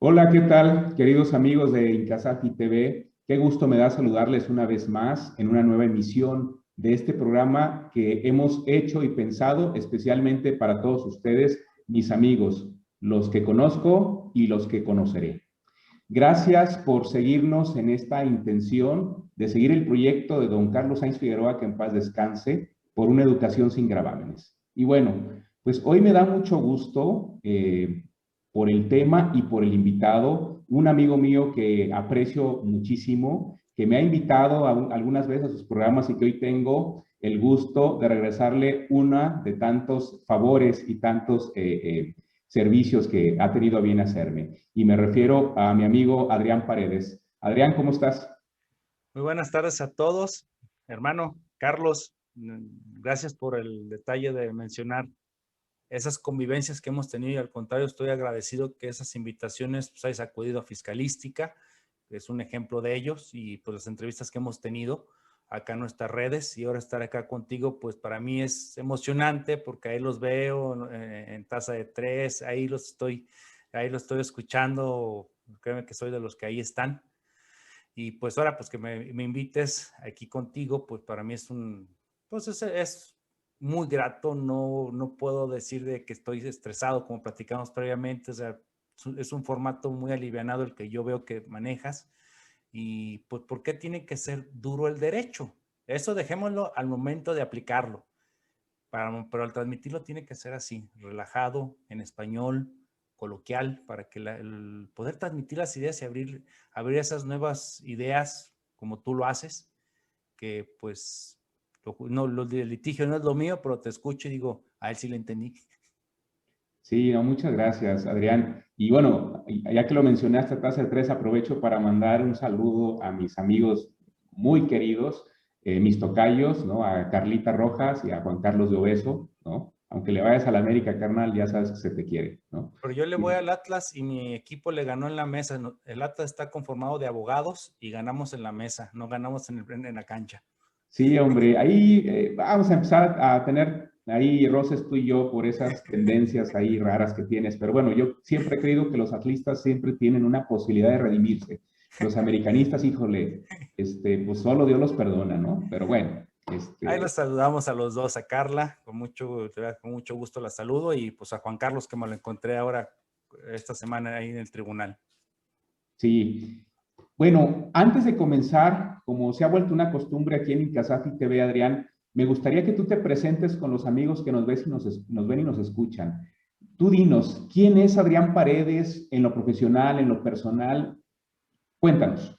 Hola, ¿qué tal, queridos amigos de Incasafi TV? Qué gusto me da saludarles una vez más en una nueva emisión de este programa que hemos hecho y pensado especialmente para todos ustedes, mis amigos, los que conozco y los que conoceré. Gracias por seguirnos en esta intención de seguir el proyecto de don Carlos Sainz Figueroa, que en paz descanse, por una educación sin gravámenes. Y bueno, pues hoy me da mucho gusto por el tema y por el invitado, un amigo mío que aprecio muchísimo, que me ha invitado algunas veces a sus programas y que hoy tengo el gusto de regresarle una de tantos favores y tantos servicios que ha tenido a bien hacerme. Y me refiero a mi amigo Adrián Paredes. Adrián, ¿cómo estás? Muy buenas tardes a todos. Hermano Carlos, gracias por el detalle de mencionar esas convivencias que hemos tenido y al contrario estoy agradecido que esas invitaciones pues, hayas acudido a Fiscalística, que es un ejemplo de ellos, y pues las entrevistas que hemos tenido acá en nuestras redes, y ahora estar acá contigo pues para mí es emocionante porque ahí los veo en Taza de Tres, ahí los estoy escuchando, créeme que soy de los que ahí están. Y pues ahora pues que me invites aquí contigo, pues para mí es pues es muy grato, no puedo decir de que estoy estresado como platicamos previamente, o sea, es un formato muy alivianado el que yo veo que manejas y pues ¿por qué tiene que ser duro el derecho? Eso dejémoslo al momento de aplicarlo, pero al transmitirlo tiene que ser así, relajado, en español, coloquial, para que el poder transmitir las ideas y abrir esas nuevas ideas como tú lo haces, que pues lo de litigio no es lo mío, pero te escucho y digo, a él sí le entendí. Sí, no, muchas gracias, Adrián. Y bueno, ya que lo mencionaste a Taza de Tres, aprovecho para mandar un saludo a mis amigos muy queridos, mis tocayos, ¿no? A Carlita Rojas y a Juan Carlos de Obeso, ¿no? Aunque le vayas a la América, carnal, ya sabes que se te quiere, ¿no? Pero yo le voy al Atlas y mi equipo le ganó en la mesa. El Atlas está conformado de abogados y ganamos en la mesa, no ganamos en la cancha. Sí, hombre, ahí vamos a empezar a tener ahí roces tú y yo por esas tendencias ahí raras que tienes, pero bueno, yo siempre he creído que los atlistas siempre tienen una posibilidad de redimirse. Los americanistas, híjole, pues solo Dios los perdona, ¿no? Pero bueno, Ahí los saludamos a los dos, a Carla, con mucho gusto la saludo, y pues a Juan Carlos, que me lo encontré ahora esta semana ahí en el tribunal. sí. Bueno, antes de comenzar, como se ha vuelto una costumbre aquí en Incasafi TV, Adrián, me gustaría que tú te presentes con los amigos que nos ven y nos escuchan. Tú dinos, ¿quién es Adrián Paredes en lo profesional, en lo personal? Cuéntanos.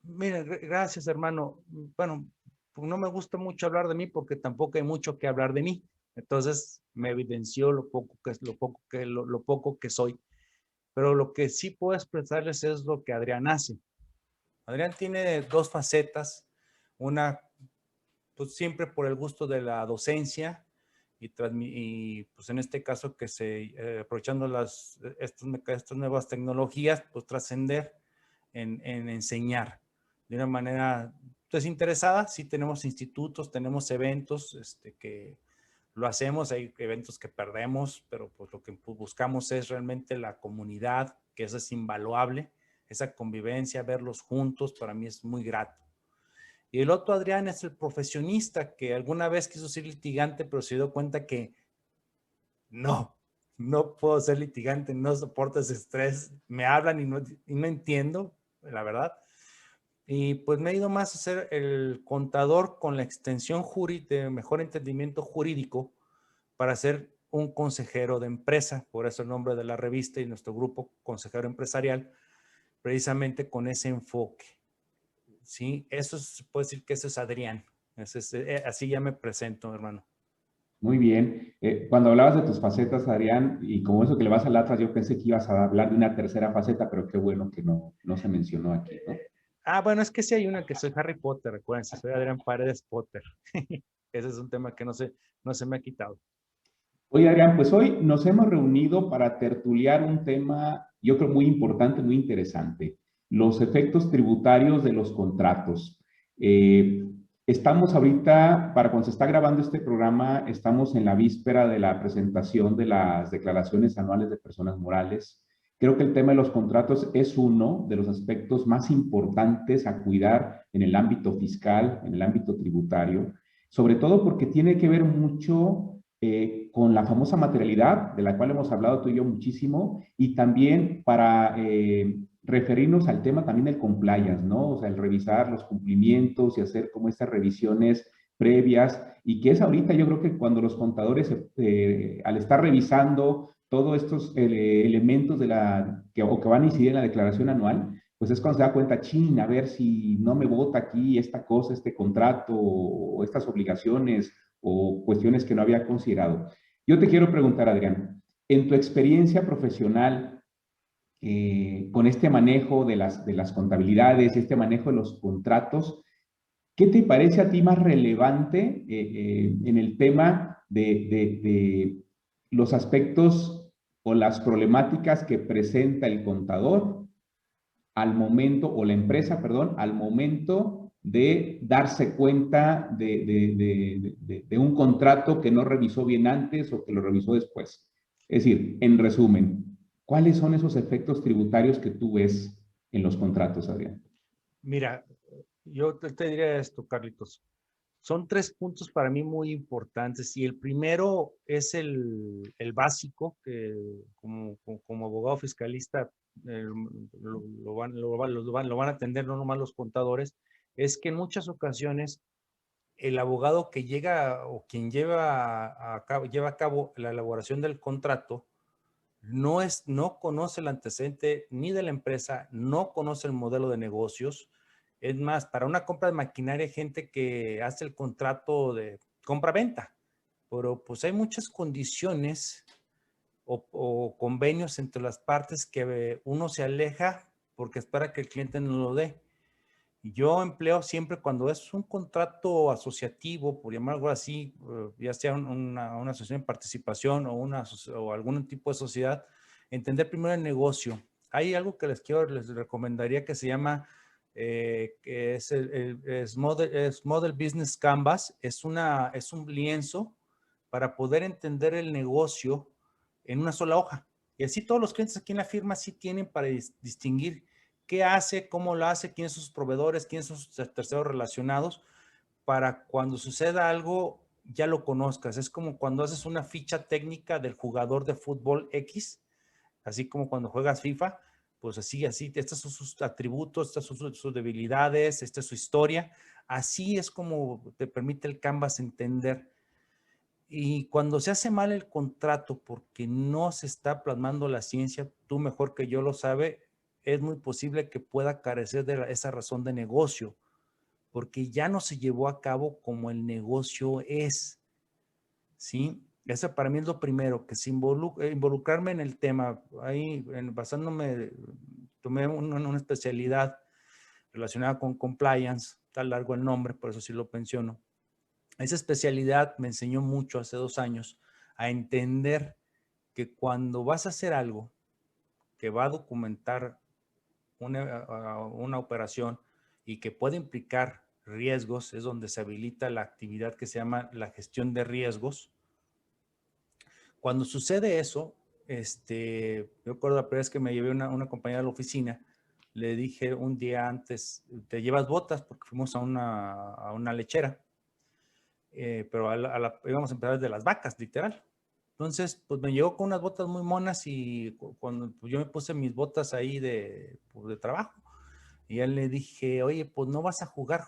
Mira, gracias, hermano. Bueno, pues no me gusta mucho hablar de mí porque tampoco hay mucho que hablar de mí. Entonces me evidenció lo poco que soy. Pero lo que sí puedo expresarles es lo que Adrián hace. Adrián tiene dos facetas. Una, pues siempre por el gusto de la docencia y pues en este caso que aprovechando estas nuevas tecnologías, pues trascender en enseñar de una manera desinteresada. Sí tenemos institutos, tenemos eventos que lo hacemos, hay eventos que perdemos, pero pues lo que buscamos es realmente la comunidad, que eso es invaluable, esa convivencia, verlos juntos, para mí es muy grato. Y el otro Adrián es el profesionista que alguna vez quiso ser litigante, pero se dio cuenta que no puedo ser litigante, no soporto ese estrés, me hablan y no entiendo, la verdad. Y pues me he ido más a ser el contador con la extensión de mejor entendimiento jurídico para ser un consejero de empresa, por eso el nombre de la revista y nuestro grupo Consejero Empresarial, precisamente con ese enfoque. Sí, se puede decir que eso es Adrián. Así ya me presento, hermano. Muy bien. Cuando hablabas de tus facetas, Adrián, y como eso que le vas al Atlas, yo pensé que ibas a hablar de una tercera faceta, pero qué bueno que no se mencionó aquí, ¿no? Bueno, es que sí hay una que soy Harry Potter, recuérdense, soy Adrián Paredes Potter. Ese es un tema que no se me ha quitado. Oye, Adrián, pues hoy nos hemos reunido para tertuliar un tema, yo creo, muy importante, muy interesante, los efectos tributarios de los contratos. Estamos ahorita, para cuando se está grabando este programa, estamos en la víspera de la presentación de las declaraciones anuales de personas morales. Creo que el tema de los contratos es uno de los aspectos más importantes a cuidar en el ámbito fiscal, en el ámbito tributario, sobre todo porque tiene que ver mucho con la famosa materialidad, de la cual hemos hablado tú y yo muchísimo, y también para referirnos al tema también del compliance, ¿no? O sea, el revisar los cumplimientos y hacer como estas revisiones previas, y que es ahorita yo creo que cuando los contadores, al estar revisando todos estos elementos o que van a incidir en la declaración anual, pues es cuando se da cuenta, chin, a ver si no me vota aquí esta cosa, este contrato o estas obligaciones o cuestiones que no había considerado. Yo te quiero preguntar, Adrián, en tu experiencia profesional con este manejo de las contabilidades, este manejo de los contratos, ¿qué te parece a ti más relevante en el tema de los aspectos o las problemáticas que presenta el contador al momento, o la empresa, perdón, al momento de darse cuenta de un contrato que no revisó bien antes o que lo revisó después? Es decir, en resumen, ¿cuáles son esos efectos tributarios que tú ves en los contratos, Adrián? Mira, yo te diría esto, Carlitos. Son tres puntos para mí muy importantes y el primero es el básico, que como abogado fiscalista lo van a atender no nomás los contadores, es que en muchas ocasiones el abogado que llega o quien lleva a cabo la elaboración del contrato no conoce el antecedente ni de la empresa, no conoce el modelo de negocios. Es más, para una compra de maquinaria hay gente que hace el contrato de compra-venta, pero pues hay muchas condiciones o convenios entre las partes que uno se aleja porque espera que el cliente no lo dé. Yo empleo siempre cuando es un contrato asociativo, por llamarlo así, ya sea una asociación de participación o algún tipo de sociedad, entender primero el negocio. Hay algo que les recomendaría que se llama, que es Model Business Canvas. Es un lienzo para poder entender el negocio en una sola hoja. Y así todos los clientes aquí en la firma sí tienen para distinguir qué hace, cómo lo hace, quiénes son sus proveedores, quiénes son sus terceros relacionados, para cuando suceda algo ya lo conozcas. Es como cuando haces una ficha técnica del jugador de fútbol X, así como cuando juegas FIFA, pues así, estos son sus atributos, estas son sus debilidades, esta es su historia. Así es como te permite el Canvas entender. Y cuando se hace mal el contrato porque no se está plasmando la ciencia, tú mejor que yo lo sabes, es muy posible que pueda carecer de esa razón de negocio, porque ya no se llevó a cabo como el negocio es, ¿sí? Eso para mí es lo primero, que involucrarme en el tema. Ahí, basándome, tomé una especialidad relacionada con compliance, está largo el nombre, por eso sí lo menciono. Esa especialidad me enseñó mucho hace 2 años a entender que cuando vas a hacer algo que va a documentar una operación y que puede implicar riesgos, es donde se habilita la actividad que se llama la gestión de riesgos. Cuando sucede eso, yo recuerdo la primera vez que me llevé una compañera a la oficina, le dije un día antes, ¿te llevas botas? Porque fuimos a una lechera. Pero íbamos a empezar desde las vacas, literal. Entonces, pues me llegó con unas botas muy monas y cuando pues, yo me puse mis botas ahí pues, de trabajo, y ya le dije, oye, pues no vas a jugar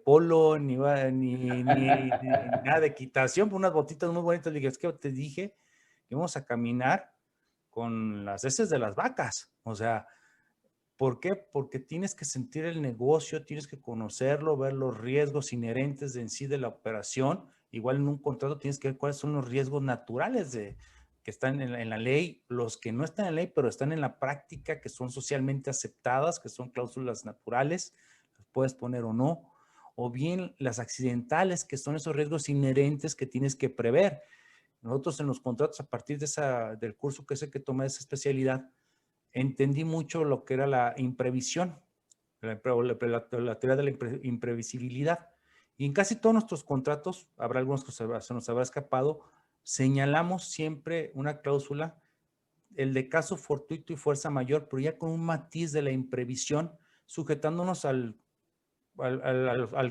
polo, ni nada de equitación, pues unas botitas muy bonitas. Le dije, es que te dije que íbamos a caminar con las heces de las vacas. O sea, ¿por qué? Porque tienes que sentir el negocio, tienes que conocerlo, ver los riesgos inherentes en sí de la operación. Igual en un contrato tienes que ver cuáles son los riesgos naturales que están en la ley, los que no están en la ley, pero están en la práctica, que son socialmente aceptadas, que son cláusulas naturales, las puedes poner o no, o bien las accidentales, que son esos riesgos inherentes que tienes que prever. Nosotros en los contratos, a partir del curso que sé que tomé esa especialidad, entendí mucho lo que era la imprevisión, la teoría de la imprevisibilidad. Y en casi todos nuestros contratos, habrá algunos que se nos habrá escapado, señalamos siempre una cláusula el de caso fortuito y fuerza mayor, pero ya con un matiz de la imprevisión, sujetándonos al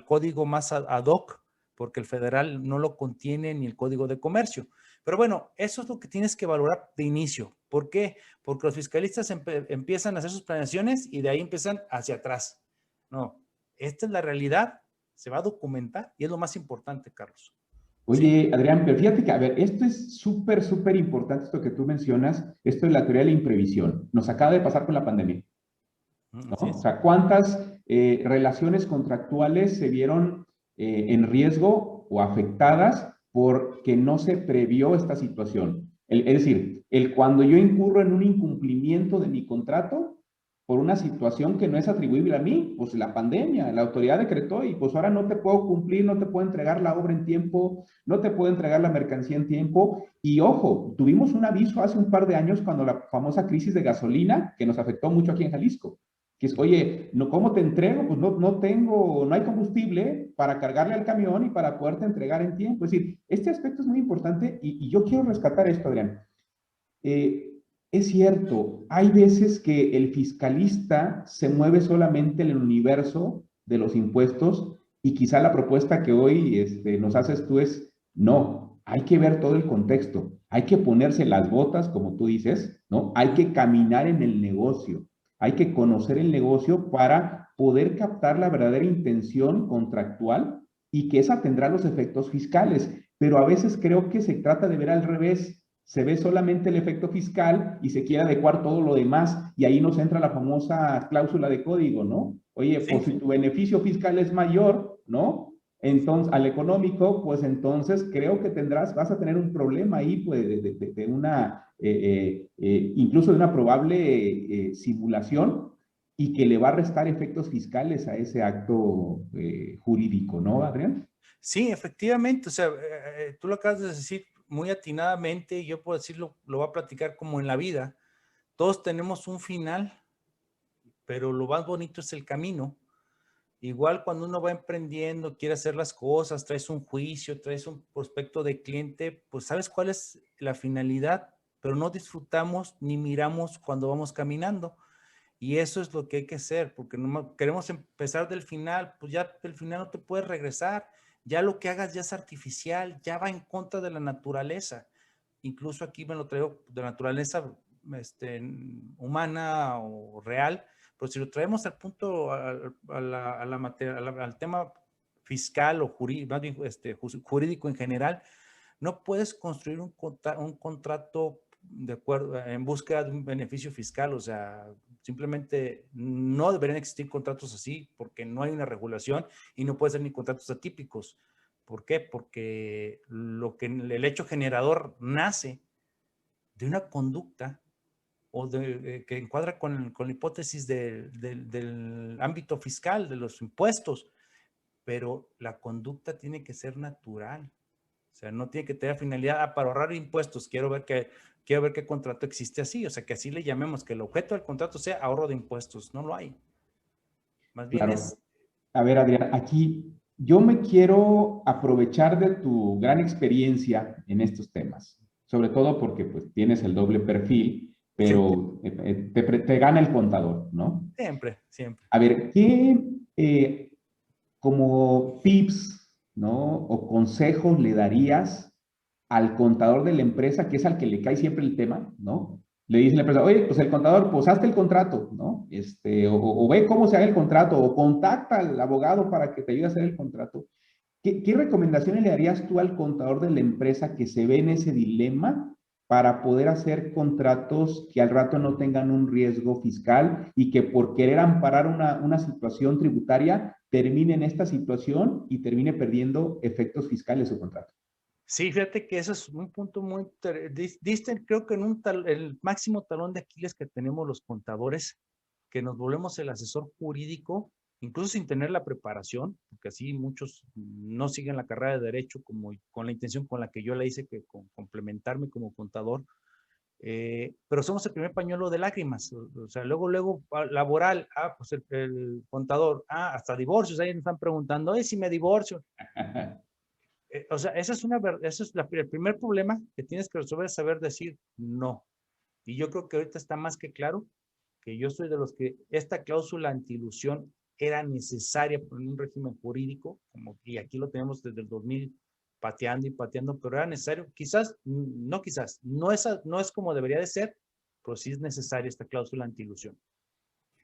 código más ad hoc, porque el federal no lo contiene ni el código de comercio. Pero bueno, eso es lo que tienes que valorar de inicio. ¿Por qué? Porque los fiscalistas empiezan a hacer sus planeaciones y de ahí empiezan hacia atrás. No, esta es la realidad, se va a documentar y es lo más importante, Carlos. Sí. Oye, Adrián, pero fíjate que, a ver, esto es súper, súper importante, esto que tú mencionas, esto de la teoría de la imprevisión. Nos acaba de pasar con la pandemia, ¿no? Así O es. sea, ¿cuántas relaciones contractuales se vieron en riesgo o afectadas porque no se previó esta situación? Es decir, cuando yo incurro en un incumplimiento de mi contrato por una situación que no es atribuible a mí, pues la pandemia, la autoridad decretó y pues ahora no te puedo cumplir, no te puedo entregar la obra en tiempo, no te puedo entregar la mercancía en tiempo. Y ojo, tuvimos un aviso hace un par de años cuando la famosa crisis de gasolina que nos afectó mucho aquí en Jalisco, que es, oye, no, ¿cómo te entrego? Pues no tengo, no hay combustible para cargarle al camión y para poderte entregar en tiempo. Es decir, este aspecto es muy importante y yo quiero rescatar esto, Adrián. Es cierto, hay veces que el fiscalista se mueve solamente en el universo de los impuestos y quizá la propuesta que hoy nos haces tú es, no, hay que ver todo el contexto, hay que ponerse las botas, como tú dices, ¿no? Hay que caminar en el negocio, hay que conocer el negocio para poder captar la verdadera intención contractual y que esa tendrá los efectos fiscales. Pero a veces creo que se trata de ver al revés, se ve solamente el efecto fiscal y se quiere adecuar todo lo demás y ahí nos entra la famosa cláusula de código, ¿no? Oye, Sí. pues si tu beneficio fiscal es mayor, ¿no? Entonces, al económico, pues entonces creo que vas a tener un problema ahí, pues, de una, incluso de una probable simulación y que le va a restar efectos fiscales a ese acto jurídico, ¿no, Adrián? Sí, efectivamente, o sea, tú lo acabas de decir muy atinadamente, y yo puedo decirlo, lo voy a platicar como en la vida. Todos tenemos un final, pero lo más bonito es el camino. Igual cuando uno va emprendiendo, quiere hacer las cosas, traes un juicio, traes un prospecto de cliente, pues sabes cuál es la finalidad, pero no disfrutamos ni miramos cuando vamos caminando. Y eso es lo que hay que hacer, porque no queremos empezar del final, pues ya del final no te puedes regresar. Ya lo que hagas ya es artificial, ya va en contra de la naturaleza. Incluso aquí me lo traigo de naturaleza humana o real, pero si lo traemos al punto, al tema fiscal o jurídico en general, no puedes construir un contrato de acuerdo, en búsqueda de un beneficio fiscal. O sea, simplemente no deberían existir contratos así porque no hay una regulación y no puede ser ni contratos atípicos. ¿Por qué? Porque el hecho generador nace de una conducta que encuadra con la hipótesis del ámbito fiscal, de los impuestos, pero la conducta tiene que ser natural. O sea, no tiene que tener finalidad, para ahorrar impuestos, quiero ver qué contrato existe así. O sea, que así le llamemos, que el objeto del contrato sea ahorro de impuestos. No lo hay. Más bien Claro. es... A ver, Adrián, aquí yo me quiero aprovechar de tu gran experiencia en estos temas, sobre todo porque pues tienes el doble perfil, Sí, pero te gana el contador, ¿no? siempre, siempre. A ver, ¿qué como tips, ¿no? O consejos le darías al contador de la empresa, que es al que le cae siempre el tema, ¿no? Le dice la empresa, oye, pues el contador, pues hazte el contrato, ¿no? O ve cómo se haga el contrato, o contacta al abogado para que te ayude a hacer el contrato. ¿Qué recomendaciones le darías tú al contador de la empresa que se ve en ese dilema para poder hacer contratos que al rato no tengan un riesgo fiscal y que por querer amparar una situación tributaria termine en esta situación y termine perdiendo efectos fiscales su contrato? Sí, fíjate que eso es un punto muy... Diste, creo que el máximo talón de Aquiles que tenemos los contadores, que nos volvemos el asesor jurídico, incluso sin tener la preparación, porque así muchos no siguen la carrera de Derecho como con la intención con la que yo la hice, que complementarme como contador, pero somos el primer pañuelo de lágrimas. O sea, luego, laboral, pues el contador, hasta divorcios, ahí nos están preguntando, si me divorcio. O sea, ese es el primer problema que tienes que resolver, es saber decir no. Y yo creo que ahorita está más que claro que yo soy de los que esta cláusula antiilusión era necesaria en un régimen jurídico, y aquí lo tenemos desde el 2000 pateando y pateando, pero era necesario, quizás, no es como debería de ser, pero sí es necesaria esta cláusula antiilusión.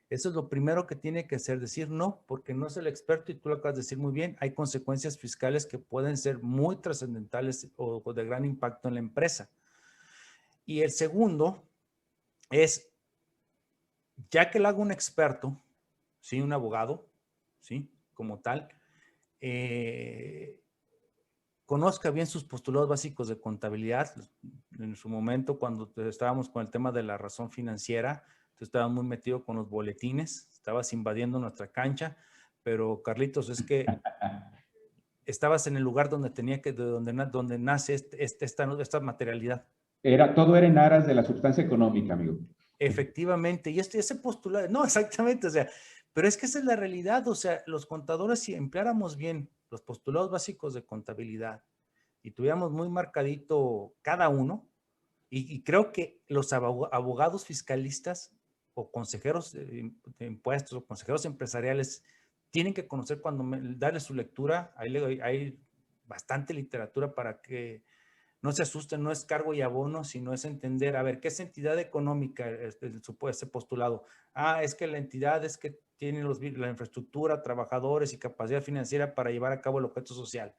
Eso es lo primero que tiene que hacer, decir no, porque no es el experto y tú lo acabas de decir muy bien, hay consecuencias fiscales que pueden ser muy trascendentales o de gran impacto en la empresa. Y el segundo es, ya que lo haga un experto, ¿sí? Un abogado, ¿sí? Como tal, conozca bien sus postulados básicos de contabilidad. En su momento, cuando estábamos con el tema de la razón financiera, tú estabas muy metido con los boletines, estabas invadiendo nuestra cancha, pero Carlitos, es que estabas en el lugar donde donde nace esta materialidad. Todo era en aras de la sustancia económica, amigo. Efectivamente, y ese postulado, no, exactamente, o sea, pero es que esa es la realidad, o sea, los contadores, si empleáramos bien los postulados básicos de contabilidad y tuviéramos muy marcadito cada uno, y creo que los abogados fiscalistas o consejeros de impuestos o consejeros empresariales tienen que conocer darle su lectura, hay bastante literatura para que no se asusten, no es cargo y abono, sino es entender, a ver, ¿qué es entidad económica ese postulado? Es que la entidad es que tiene la infraestructura, trabajadores y capacidad financiera para llevar a cabo el objeto social.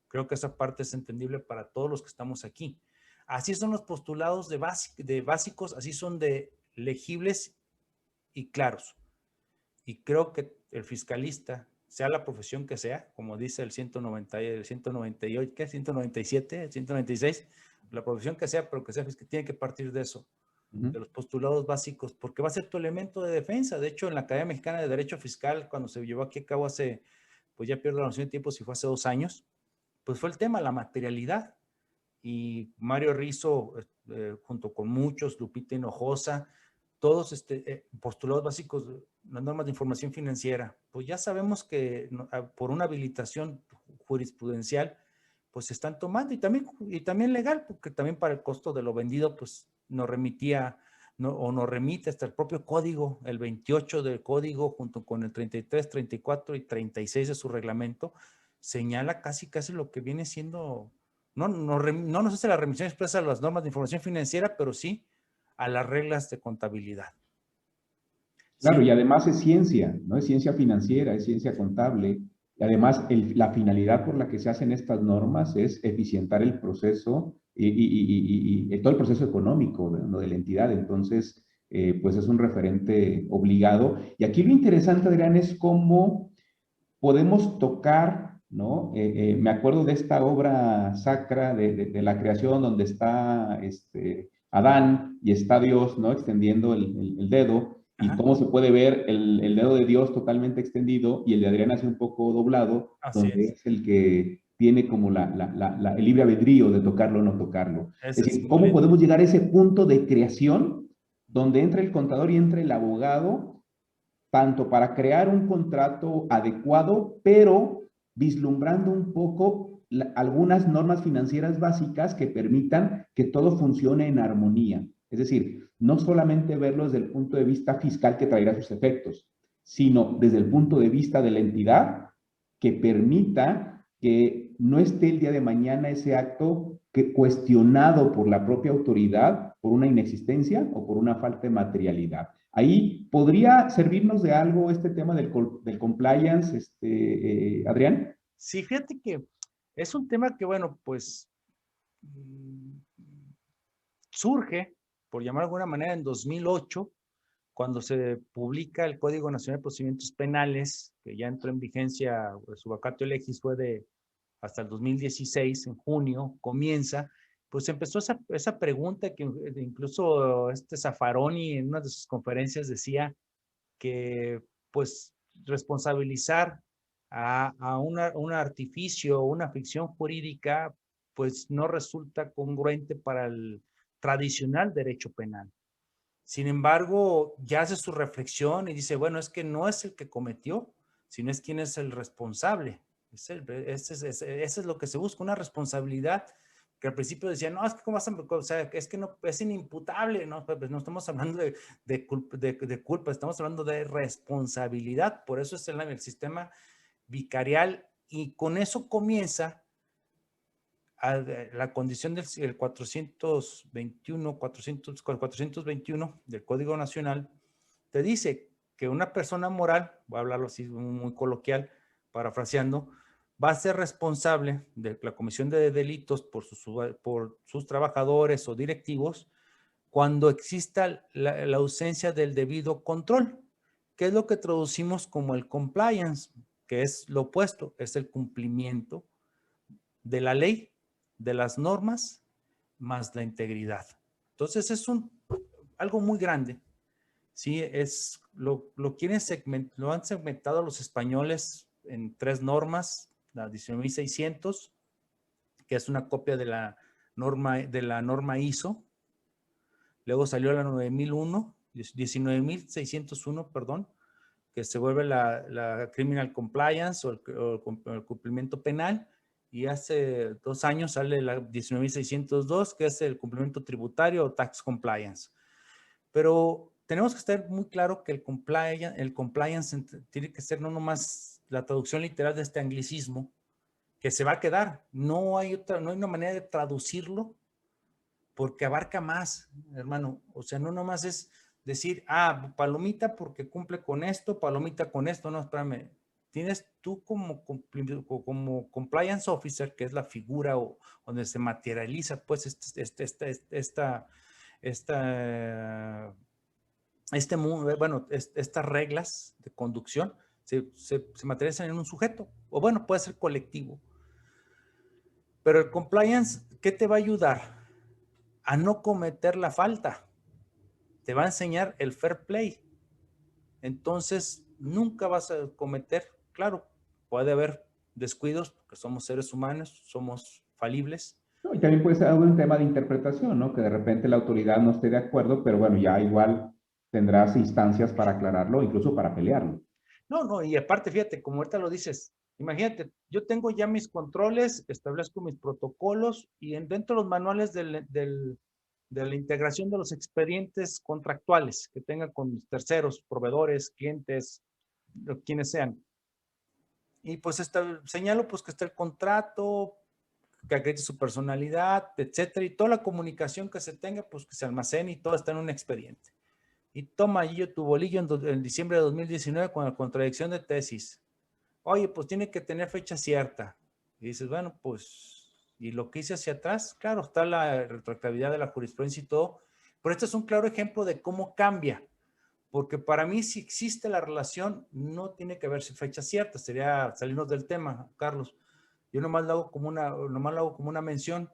Creo que esa parte es entendible para todos los que estamos aquí. Así son los postulados de básicos, así son de legibles y claros. Y creo que el fiscalista, sea la profesión que sea, como dice el 198, ¿qué? 197, 196, la profesión que sea, pero que sea fiscal, tiene que partir de eso, de los postulados básicos, porque va a ser tu elemento de defensa. De hecho, en la Academia Mexicana de Derecho Fiscal, cuando se llevó aquí a cabo pues ya pierdo la noción de tiempo, si fue hace 2 años, pues fue el tema, la materialidad. Y Mario Rizzo, junto con muchos, Lupita Hinojosa, todos postulados básicos, las normas de información financiera, pues ya sabemos que por una habilitación jurisprudencial, pues se están tomando, y también legal, porque también para el costo de lo vendido, pues nos remitía, o nos remite hasta el propio código, el 28 del código, junto con el 33, 34 y 36 de su reglamento, señala casi lo que viene siendo, no nos hace la remisión expresa a las normas de información financiera, pero sí a las reglas de contabilidad. Claro, ¿Sí? y además es ciencia, ¿no? Es ciencia financiera, es ciencia contable. Y además, la finalidad por la que se hacen estas normas es eficientar el proceso y todo el proceso económico ¿no? de la entidad. Entonces, pues es un referente obligado. Y aquí lo interesante, Adrián, es cómo podemos tocar, ¿no? Me acuerdo de esta obra sacra de la creación donde está Adán y está Dios, ¿no? Extendiendo el dedo y Ajá. cómo se puede ver el dedo de Dios totalmente extendido y el de Adrián así un poco doblado, Así donde es. es el que tiene como el libre albedrío de tocarlo o no tocarlo. Es Es el decir, ¿cómo simbolismo. podemos llegar a ese punto de creación donde entra el contador y entra el abogado tanto para crear un contrato adecuado, pero vislumbrando un poco algunas normas financieras básicas que permitan que todo funcione en armonía? Es decir, no solamente verlo desde el punto de vista fiscal que traerá sus efectos, sino desde el punto de vista de la entidad que permita que no esté el día de mañana ese acto cuestionado por la propia autoridad por una inexistencia o por una falta de materialidad. Ahí podría servirnos de algo este tema del compliance, Adrián. Sí, fíjate que es un tema que, bueno, pues surge, por llamar de alguna manera, en 2008, cuando se publica el Código Nacional de Procedimientos Penales, que ya entró en vigencia, su vacatio legis fue hasta el 2016, en junio, comienza, pues empezó esa pregunta que incluso Zaffaroni en una de sus conferencias decía que, pues, responsabilizar a un artificio, una ficción jurídica, pues no resulta congruente para el tradicional derecho penal. Sin embargo, ya hace su reflexión y dice, bueno, es que no es el que cometió, sino es quien es el responsable. Eso es lo que se busca, una responsabilidad que al principio decían, no, es que cómo vas a, o sea, es que no, es inimputable, no, pues no estamos hablando de culpa, estamos hablando de responsabilidad, por eso es el sistema vicarial, y con eso comienza la condición del 421 del Código Nacional, te dice que una persona moral, voy a hablarlo así muy coloquial, parafraseando, va a ser responsable de la comisión de delitos por sus trabajadores o directivos cuando exista la ausencia del debido control, que es lo que traducimos como el compliance, que es lo opuesto, es el cumplimiento de la ley, de las normas, más la integridad. Entonces es algo muy grande. Sí, lo han segmentado los españoles en 3 normas, la 19.600, que es una copia de la norma ISO. Luego salió la 19.601, perdón, que se vuelve la Criminal Compliance o el cumplimiento penal. Y hace 2 años sale la 19.602, que es el cumplimiento tributario o Tax Compliance. Pero tenemos que estar muy claro que el compliance tiene que ser no nomás la traducción literal de este anglicismo, que se va a quedar. No hay una manera de traducirlo porque abarca más, hermano. O sea, no nomás es decir, palomita porque cumple con esto, palomita con esto. No, espérame. Tienes tú como compliance officer, que es la figura donde se materializa pues estas reglas de conducción se materializan en un sujeto, o bueno, puede ser colectivo. Pero el compliance, ¿qué te va a ayudar? A no cometer la falta. Te va a enseñar el fair play. Entonces, nunca vas a cometer, claro, puede haber descuidos, porque somos seres humanos, somos falibles. No, y también puede ser un tema de interpretación, ¿no? Que de repente la autoridad no esté de acuerdo, pero bueno, ya igual tendrás instancias para aclararlo, incluso para pelearlo. No, y aparte, fíjate, como ahorita lo dices, imagínate, yo tengo ya mis controles, establezco mis protocolos y dentro de los manuales de la integración de los expedientes contractuales que tengan con terceros, proveedores, clientes, quienes sean. Y pues señalo pues que está el contrato, que acredite su personalidad, etcétera, y toda la comunicación que se tenga, pues que se almacene y todo está en un expediente. Y toma allí tu bolillo en diciembre de 2019 con la contradicción de tesis. Oye, pues tiene que tener fecha cierta. Y dices, bueno, pues, y lo que hice hacia atrás, claro, está la retroactividad de la jurisprudencia y todo, pero este es un claro ejemplo de cómo cambia. Porque para mí, si existe la relación, no tiene que haberse fecha cierta. Sería salirnos del tema, Carlos. Yo nomás lo hago como una mención.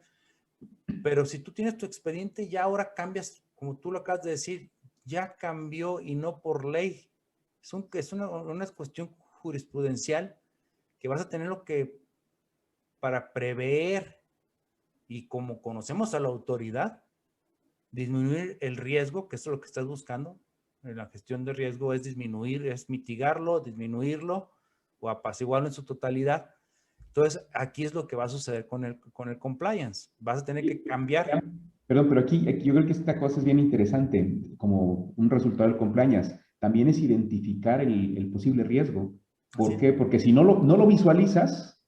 Pero si tú tienes tu expediente, ya ahora cambias, como tú lo acabas de decir, ya cambió y no por ley. Es una cuestión jurisprudencial que vas a tener para prever y como conocemos a la autoridad, disminuir el riesgo, que eso es lo que estás buscando. En la gestión de riesgo es mitigarlo, disminuirlo o apaciguarlo en su totalidad. Entonces, aquí es lo que va a suceder con el compliance. Vas a tener que cambiar. Perdón, pero aquí yo creo que esta cosa es bien interesante, como un resultado del compliance. También es identificar el posible riesgo. ¿Por qué? Porque si no lo visualizas,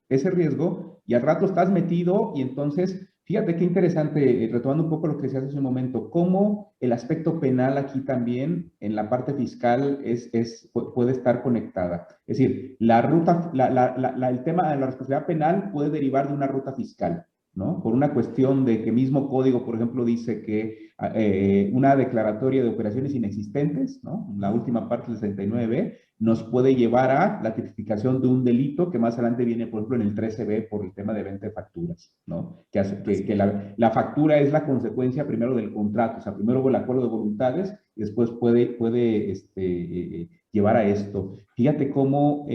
ese riesgo, y al rato estás metido, y entonces, fíjate qué interesante, retomando un poco lo que decías hace un momento, cómo el aspecto penal aquí también, en la parte fiscal, puede estar conectada. Es decir, el tema de la responsabilidad penal puede derivar de una ruta fiscal, ¿no? Por una cuestión de que mismo código, por ejemplo, dice que una declaratoria de operaciones inexistentes, ¿no? La última parte del 69, nos puede llevar a la tipificación de un delito que más adelante viene, por ejemplo, en el 13B por el tema de venta de facturas, ¿no? Que la factura es la consecuencia primero del contrato, o sea, primero hubo el acuerdo de voluntades y después puede llevar a esto. Fíjate cómo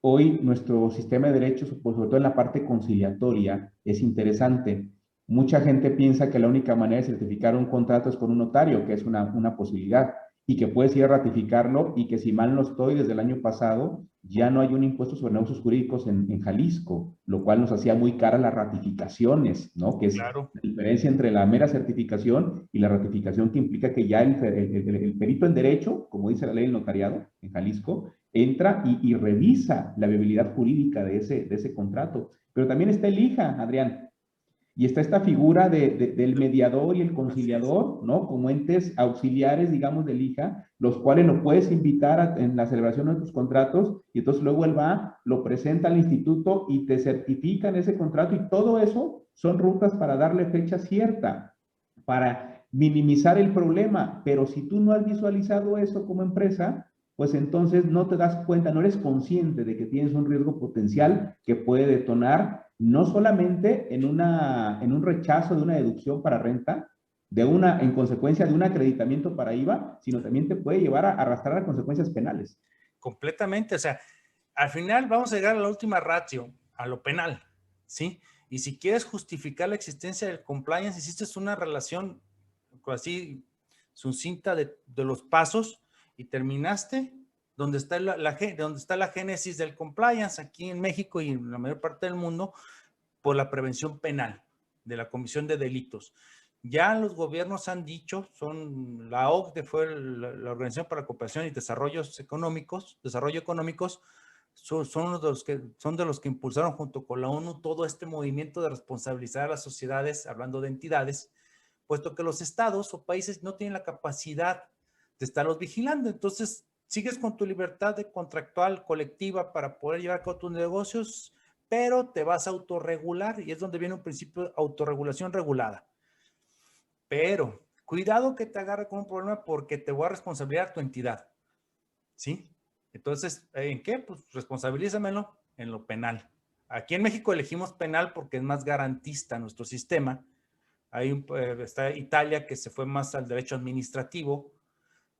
hoy nuestro sistema de derechos, sobre todo en la parte conciliatoria, es interesante. Mucha gente piensa que la única manera de certificar un contrato es con un notario, que es una posibilidad, y que puedes ir a ratificarlo, y que si mal no estoy, desde el año pasado ya no hay un impuesto sobre negocios jurídicos en Jalisco, lo cual nos hacía muy caras las ratificaciones, ¿no? Que es Claro. la diferencia entre la mera certificación y la ratificación que implica que ya el perito en derecho, como dice la ley del notariado en Jalisco, entra y revisa la viabilidad jurídica de ese contrato. Pero también está el IJA, Adrián, y está esta figura del mediador y el Así es. conciliador, ¿no? Como entes auxiliares, digamos, del IJA, los cuales lo puedes invitar en la celebración de tus contratos, y entonces luego él va, lo presenta al instituto y te certifican ese contrato, y todo eso son rutas para darle fecha cierta, para minimizar el problema. Pero si tú no has visualizado eso como empresa, pues entonces no te das cuenta, no eres consciente de que tienes un riesgo potencial que puede detonar no solamente en un rechazo de una deducción para renta, en consecuencia de un acreditamiento para IVA, sino también te puede llevar a arrastrar a consecuencias penales. Completamente, o sea, al final vamos a llegar a la última ratio, a lo penal, ¿sí? Y si quieres justificar la existencia del compliance, hiciste una relación así sucinta de los pasos y terminaste donde está donde está la génesis del compliance aquí en México y en la mayor parte del mundo por la prevención penal de la comisión de delitos. Ya los gobiernos han dicho, la OCDE fue la Organización para la Cooperación y Desarrollo Económicos, son de los que impulsaron junto con la ONU todo este movimiento de responsabilizar a las sociedades, hablando de entidades, puesto que los estados o países no tienen la capacidad de estarlos vigilando. Entonces, sigues con tu libertad de contractual colectiva para poder llevar a cabo tus negocios, pero te vas a autorregular y es donde viene un principio de autorregulación regulada. Pero cuidado que te agarre con un problema porque te voy a responsabilizar tu entidad, ¿sí? Entonces, ¿en qué? Pues responsabilízamelo en lo penal. Aquí en México elegimos penal porque es más garantista nuestro sistema. Está Italia que se fue más al derecho administrativo,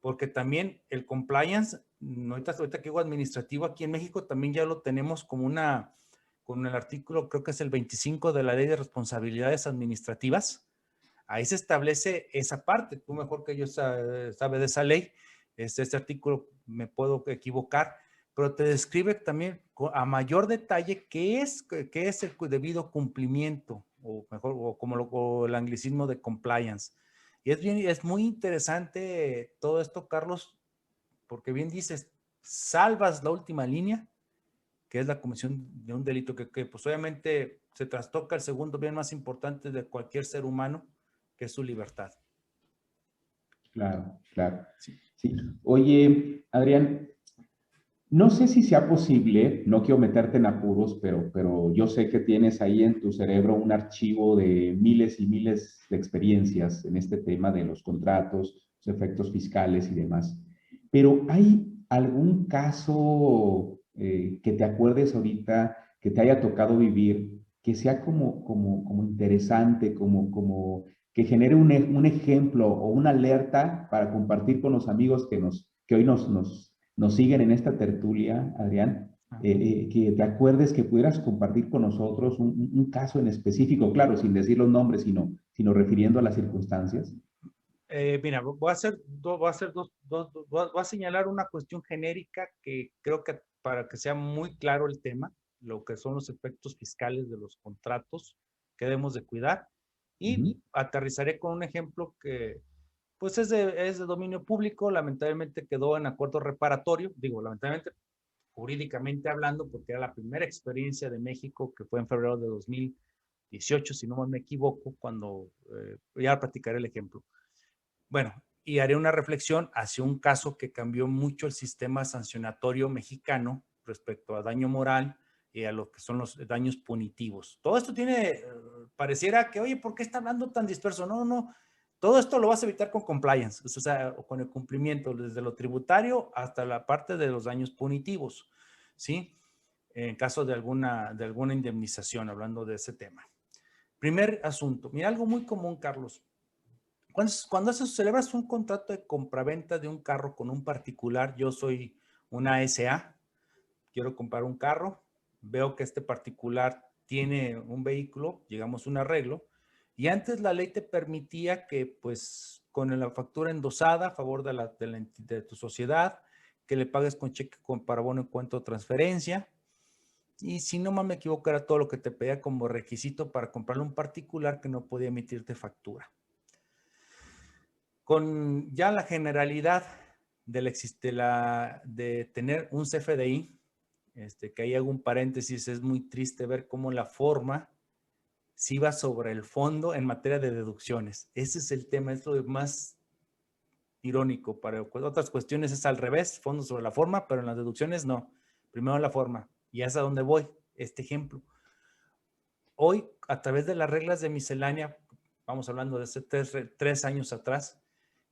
porque también el compliance, ahorita que digo administrativo, aquí en México también ya lo tenemos con el artículo, creo que es el 25 de la Ley de Responsabilidades Administrativas. Ahí se establece esa parte. Tú mejor que yo sabes de esa ley. Este artículo me puedo equivocar, pero te describe también a mayor detalle qué es el debido cumplimiento, o mejor, o el anglicismo de compliance. Y es muy interesante todo esto, Carlos, porque bien dices, salvas la última línea, que es la comisión de un delito que pues obviamente se trastoca el segundo bien más importante de cualquier ser humano, que es su libertad. Claro, claro. Sí. Sí. Oye, Adrián, no sé si sea posible, no quiero meterte en apuros, pero yo sé que tienes ahí en tu cerebro un archivo de miles y miles de experiencias en este tema de los contratos, los efectos fiscales y demás. Pero ¿hay algún caso que te acuerdes ahorita, que te haya tocado vivir, que sea como interesante, como que genere un ejemplo o una alerta para compartir con los amigos que hoy nos siguen en esta tertulia, Adrián, que te acuerdes que pudieras compartir con nosotros un caso en específico, claro, sin decir los nombres, sino refiriendo a las circunstancias? Mira, voy a señalar una cuestión genérica que creo que para que sea muy claro el tema, lo que son los efectos fiscales de los contratos que debemos de cuidar, y aterrizaré con un ejemplo que pues es de dominio público, lamentablemente quedó en acuerdo reparatorio, digo lamentablemente jurídicamente hablando, porque era la primera experiencia de México que fue en febrero de 2018, si no me equivoco, cuando ya platicaré el ejemplo. Bueno, y haré una reflexión hacia un caso que cambió mucho el sistema sancionatorio mexicano respecto a daño moral y a lo que son los daños punitivos. Todo esto pareciera que, oye, ¿por qué está hablando tan disperso? No, no, todo esto lo vas a evitar con compliance, o sea, con el cumplimiento, desde lo tributario hasta la parte de los daños punitivos, ¿sí? En caso de alguna indemnización, hablando de ese tema. Primer asunto, mira, algo muy común, Carlos. Cuando celebras un contrato de compraventa de un carro con un particular, yo soy una SA, quiero comprar un carro, veo que este particular tiene un vehículo, llegamos a un arreglo, y antes la ley te permitía que, pues, con la factura endosada a favor de tu sociedad, que le pagues con cheque para bono en cuenta o transferencia. Y si no me equivoco, era todo lo que te pedía como requisito para comprarle un particular que no podía emitirte factura. Con ya la generalidad de tener un CFDI, que ahí hago un paréntesis, es muy triste ver cómo la forma sí va sobre el fondo en materia de deducciones. Ese es el tema, es lo más irónico. Para otras cuestiones es al revés, fondo sobre la forma, pero en las deducciones no. Primero la forma. Y es a donde voy, este ejemplo. Hoy, a través de las reglas de miscelánea, vamos hablando de hace 3 años atrás,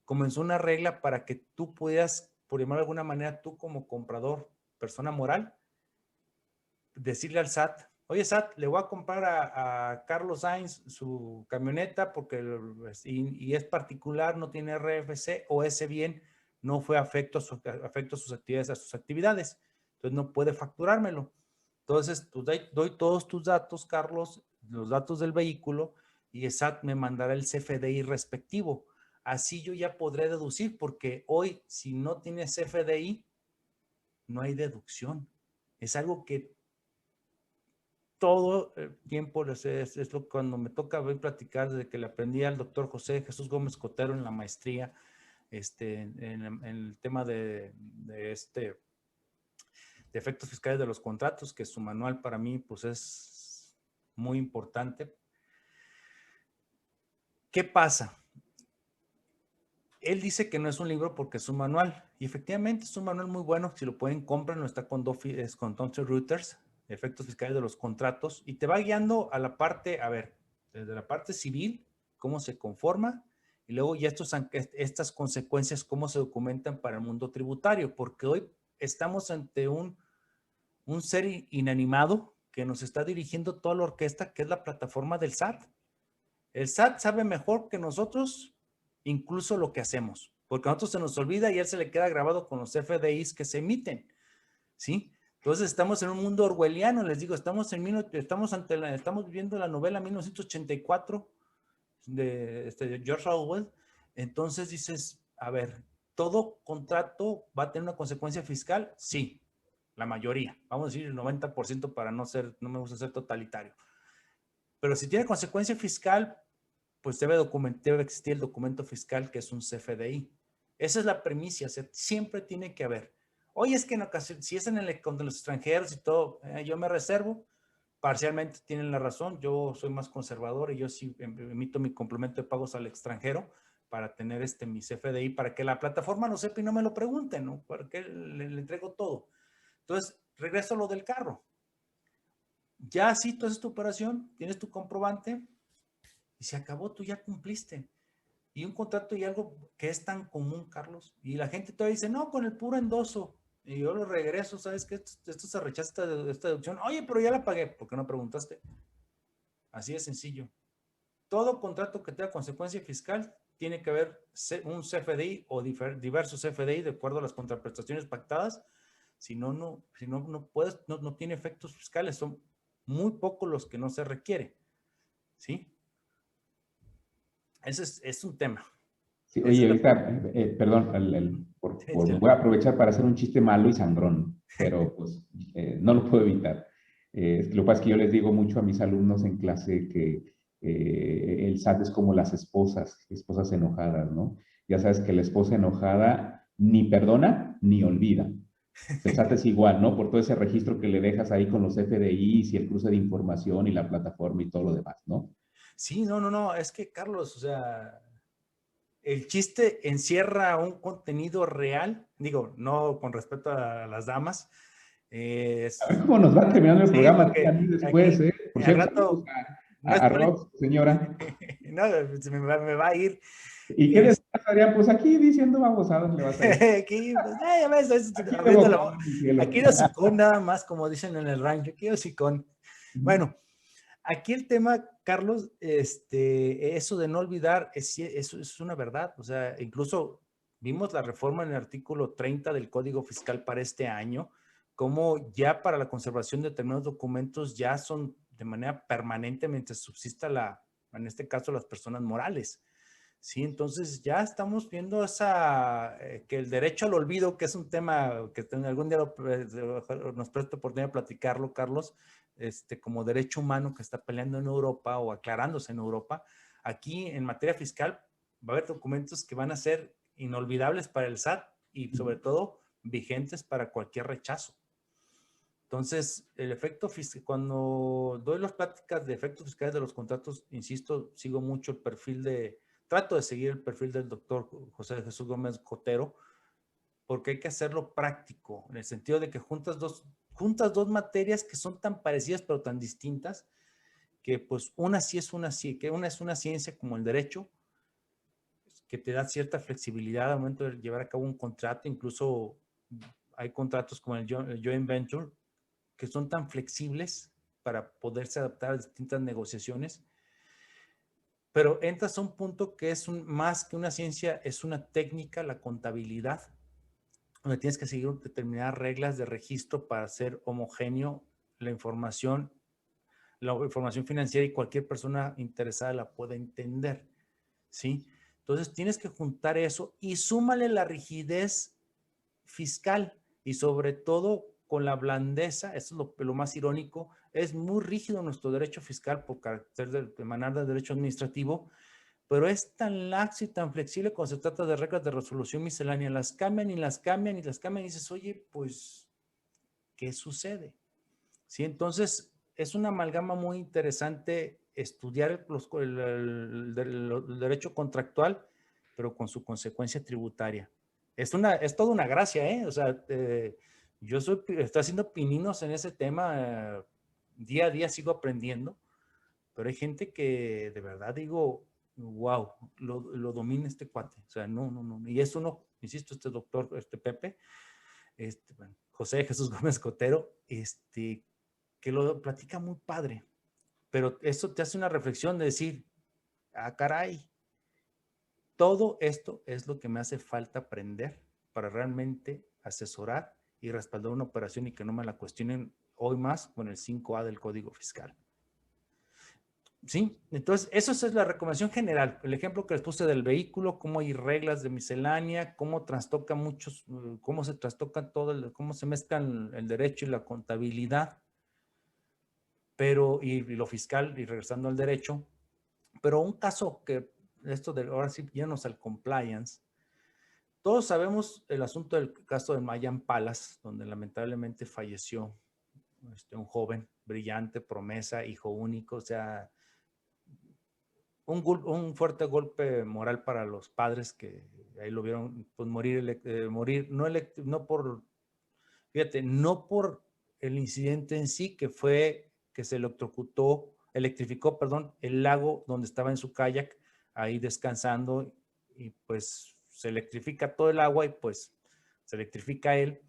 comenzó una regla para que tú pudieras, por llamar de alguna manera, tú como comprador, persona moral, decirle al SAT, oye SAT, le voy a comprar a Carlos Sainz su camioneta porque y es particular, no tiene RFC o ese bien no fue afecto a sus actividades, entonces no puede facturármelo. Entonces, doy todos tus datos, Carlos, los datos del vehículo, y el SAT me mandará el CFDI respectivo. Así yo ya podré deducir, porque hoy, si no tienes CFDI, no hay deducción. Es algo que todo el tiempo es lo cuando me toca ver platicar desde que le aprendí al doctor José Jesús Gómez Cotero en la maestría, en el tema de efectos fiscales de los contratos, que su manual para mí pues es muy importante. ¿Qué pasa? Él dice que no es un libro porque es un manual, y efectivamente es un manual muy bueno. Si lo pueden, comprar, no está con Thomson Reuters, efectos fiscales de los contratos, y te va guiando a la parte, a ver, desde la parte civil, cómo se conforma, y luego ya estas consecuencias, cómo se documentan para el mundo tributario, porque hoy estamos ante un ser inanimado que nos está dirigiendo toda la orquesta, que es la plataforma del SAT. El SAT sabe mejor que nosotros incluso lo que hacemos, porque a nosotros se nos olvida y a él se le queda grabado con los FDIs que se emiten, ¿sí? Entonces estamos en un mundo orwelliano, les digo, estamos viviendo la novela 1984 de George Orwell. Entonces dices, a ver, ¿todo contrato va a tener una consecuencia fiscal? Sí, la mayoría, vamos a decir el 90% para no me gusta ser totalitario. Pero si tiene consecuencia fiscal, pues debe existir el documento fiscal, que es un CFDI. Esa es la premisa, o sea, siempre tiene que haber. Oye, es que en ocasión, si es contra los extranjeros y todo, yo me reservo, parcialmente tienen la razón, yo soy más conservador y yo sí emito mi complemento de pagos al extranjero para tener mi CFDI, para que la plataforma no sepa y no me lo pregunten, ¿no? Porque le entrego todo. Entonces, regreso a lo del carro. Ya sí, tú haces tu operación, tienes tu comprobante y se acabó, tú ya cumpliste. Y un contrato y algo que es tan común, Carlos, y la gente todavía dice, no, con el puro endoso. Y yo lo regreso, ¿sabes qué? Esto se rechaza, esta deducción. Oye, pero ya la pagué. ¿Por qué no preguntaste? Así de sencillo. Todo contrato que tenga consecuencia fiscal tiene que haber un CFDI o diversos CFDI de acuerdo a las contraprestaciones pactadas. Si no, no puedes, no tiene efectos fiscales. Son muy pocos los que no se requiere. ¿Sí? Ese es un tema. Sí, oye, ahorita, perdón, voy a aprovechar para hacer un chiste malo y sangrón, pero pues no lo puedo evitar. Lo que pasa es que yo les digo mucho a mis alumnos en clase que el SAT es como las esposas enojadas, ¿no? Ya sabes que la esposa enojada ni perdona ni olvida. El SAT es igual, ¿no? Por todo ese registro que le dejas ahí con los FDIs y el cruce de información y la plataforma y todo lo demás, ¿no? Sí, no, es que Carlos, o sea, el chiste encierra un contenido real, digo, no con respeto a las damas. A ver cómo nos va terminando el Sí, programa a porque mí después, aquí ¿eh? Por al cierto, saludos rato, no es a Rox, señora. no, me va a ir. ¿Y qué después, Adrián? Pues aquí diciendo babosadas le vas a decir. Aquí, pues, ya ves, Aquí de abriendo la bocón, boca. mi cielo. Aquí de hocicón nada más, como dicen en el rancho, aquí de hocicón. Bueno, aquí el tema, Carlos, eso de no olvidar, eso es una verdad. O sea, incluso vimos la reforma en el artículo 30 del Código Fiscal para este año, como ya para la conservación de determinados documentos ya son de manera permanente mientras subsista en este caso, las personas morales. Sí, entonces ya estamos viendo que el derecho al olvido, que es un tema que algún día nos presta oportunidad de platicarlo, Carlos, como derecho humano que está peleando en Europa o aclarándose en Europa. Aquí en materia fiscal va a haber documentos que van a ser inolvidables para el SAT y sobre todo vigentes para cualquier rechazo. Entonces, el efecto fiscal, cuando doy las pláticas de efectos fiscales de los contratos, insisto, sigo mucho el perfil trato de seguir el perfil del doctor José Jesús Gómez Cotero, porque hay que hacerlo práctico, en el sentido de que juntas dos materias que son tan parecidas pero tan distintas, que pues una es una ciencia como el derecho, que te da cierta flexibilidad al momento de llevar a cabo un contrato, incluso hay contratos como el joint venture, que son tan flexibles para poderse adaptar a distintas negociaciones, pero entras a un punto que es más que una ciencia, es una técnica, la contabilidad, donde tienes que seguir determinadas reglas de registro para hacer homogéneo la información financiera y cualquier persona interesada la pueda entender, ¿sí? Entonces tienes que juntar eso y súmale la rigidez fiscal y sobre todo con la blandeza, eso es lo más irónico, es muy rígido nuestro derecho fiscal por carácter de emanar del derecho administrativo, pero es tan laxo y tan flexible cuando se trata de reglas de resolución miscelánea, las cambian y las cambian y las cambian y dices, oye, pues, ¿qué sucede? ¿Sí? Entonces, es una amalgama muy interesante estudiar el derecho contractual, pero con su consecuencia tributaria. Es toda una gracia, ¿eh? O sea, yo estoy haciendo pininos en ese tema, día a día sigo aprendiendo, pero hay gente que de verdad digo, wow, lo domina este cuate. O sea, no. Y es uno, insisto, este doctor, Pepe, bueno, José Jesús Gómez Cotero, que lo platica muy padre, pero eso te hace una reflexión de decir, ah, caray, todo esto es lo que me hace falta aprender para realmente asesorar y respaldar una operación y que no me la cuestionen hoy más con el 5A del Código Fiscal. ¿Sí? Entonces, eso es la recomendación general. El ejemplo que les puse del vehículo, cómo hay reglas de miscelánea, cómo cómo se trastocan cómo se mezclan el derecho y la contabilidad, pero, y lo fiscal, y regresando al derecho, pero un caso ahora sí, yéndonos al compliance, todos sabemos el asunto del caso de Mayan Palace, donde lamentablemente falleció un joven brillante, promesa, hijo único, o sea, un fuerte golpe moral para los padres que ahí lo vieron pues, morir, no por el incidente en sí, que fue que se electrificó, el lago donde estaba en su kayak, ahí descansando, y pues se electrifica todo el agua y pues se electrifica él,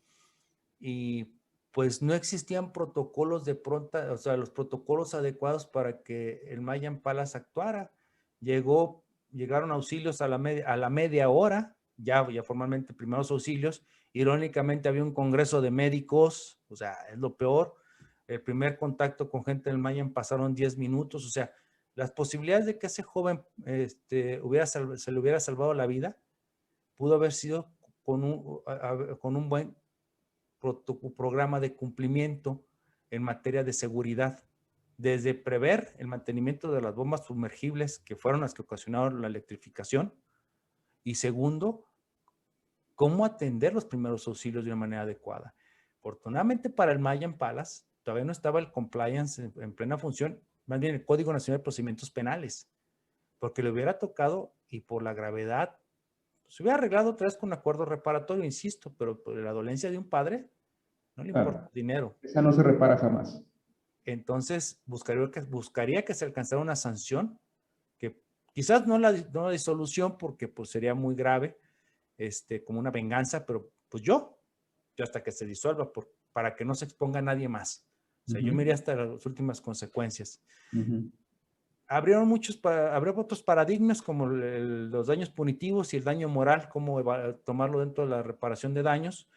y pues no existían protocolos o sea, los protocolos adecuados para que el Mayan Palace actuara. Llegaron auxilios a la media hora, ya formalmente primeros auxilios. Irónicamente había un congreso de médicos, o sea, es lo peor. El primer contacto con gente del Mayan pasaron 10 minutos, o sea, las posibilidades de que ese joven se le hubiera salvado la vida pudo haber sido con un buen programa de cumplimiento en materia de seguridad, desde prever el mantenimiento de las bombas sumergibles, que fueron las que ocasionaron la electrificación, y segundo, cómo atender los primeros auxilios de una manera adecuada. Afortunadamente para el Mayan Palace, todavía no estaba el compliance en plena función, más bien el Código Nacional de Procedimientos Penales, porque le hubiera tocado, y por la gravedad, se hubiera arreglado otra vez con acuerdo reparatorio, insisto, pero por la dolencia de un padre, no le importa Claro, el dinero. esa no se repara jamás. Entonces, buscaría que se alcanzara una sanción, que quizás no la disolución, porque pues sería muy grave, como una venganza, pero pues yo hasta que se disuelva, para que no se exponga a nadie más. O sea, yo me iría hasta las últimas consecuencias. Habría otros paradigmas como los daños punitivos y el daño moral, cómo tomarlo dentro de la reparación de daños,